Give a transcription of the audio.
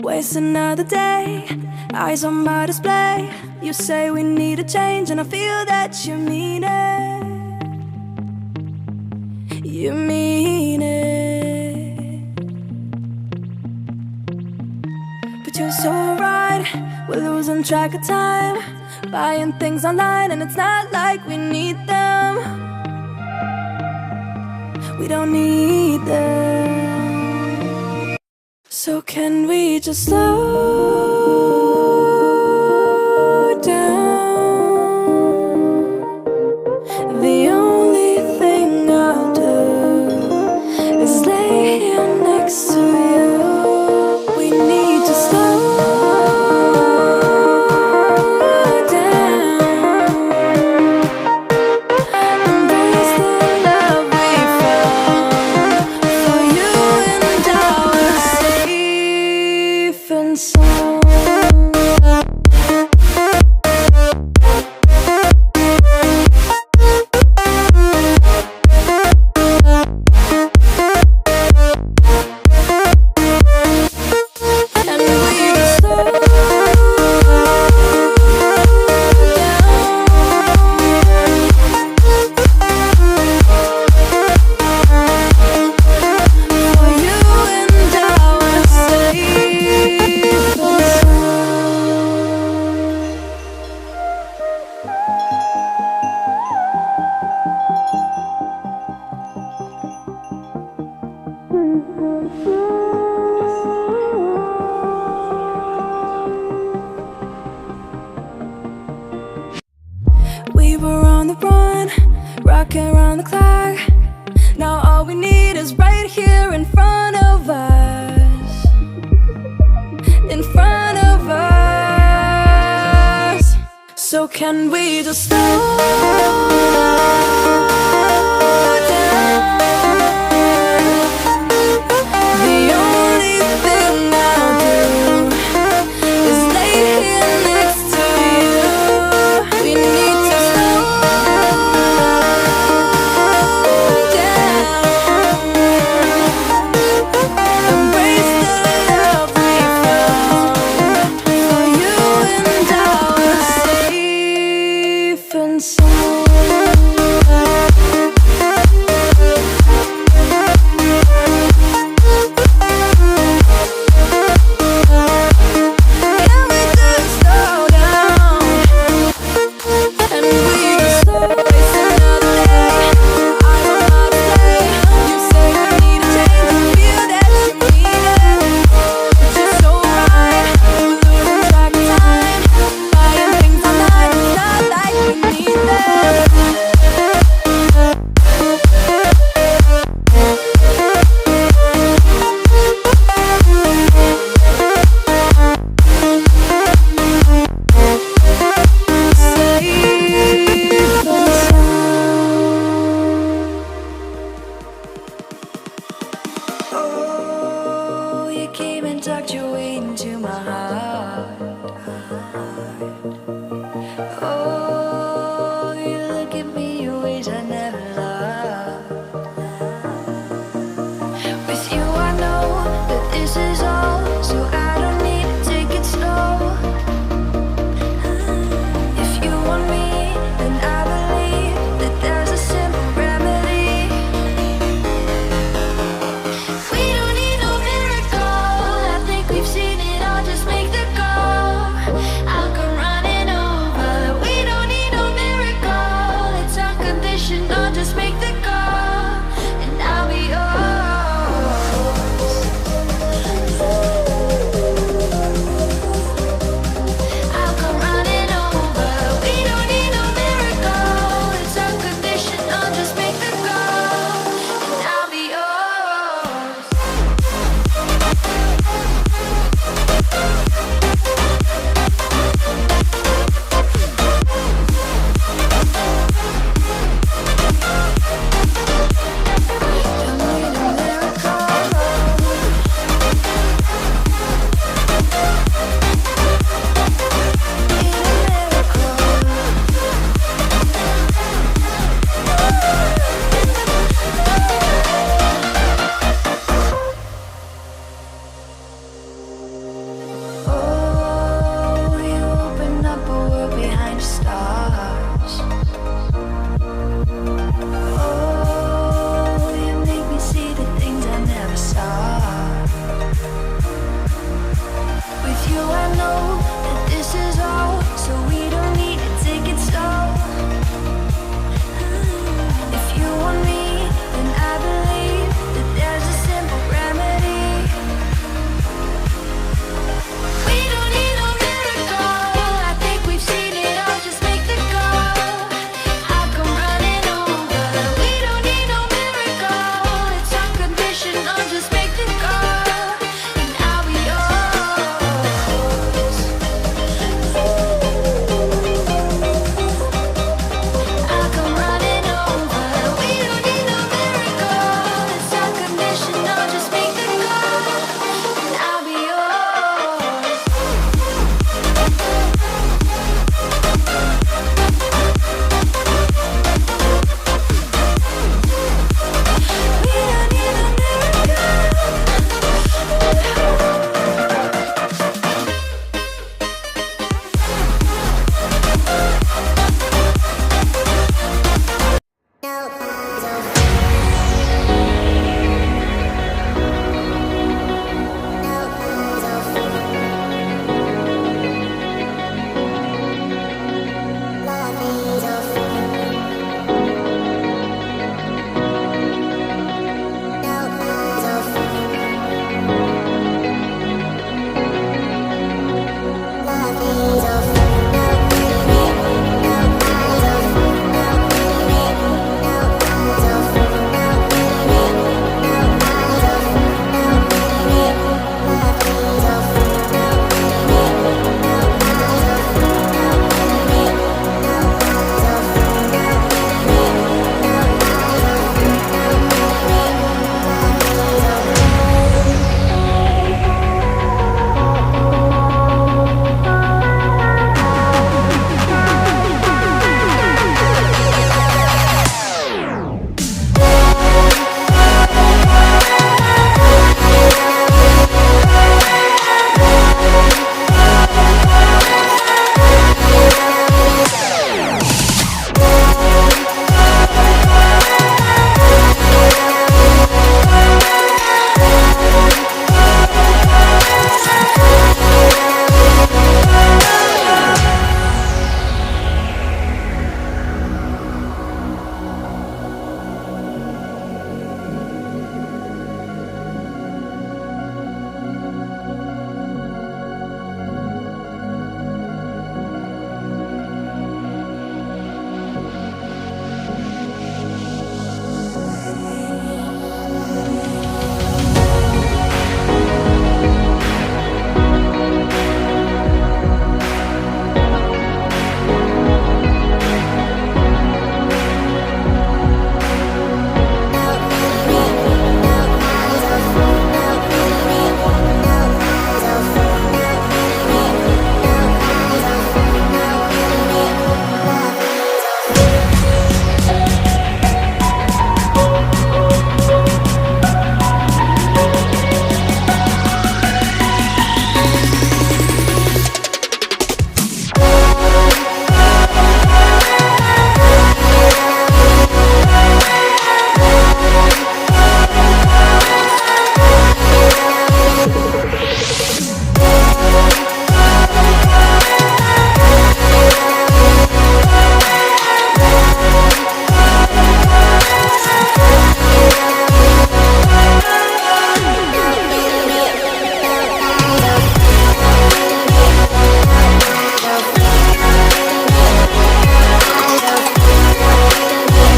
Waste another day, eyes on my display. You say we need a change, and I feel that you mean it. You mean it. But you're so right, we're losing track of time, buying things online, and it's not like we need them. We don't need them. So can we just slow down? The only thing I'll do is lay here next to you. We need to slow down. Embrace the love we found. For you and I were safe and sound. We were on the run, rocking around the clock. Now all we need is right here in front of us. In front of us. So can we just slow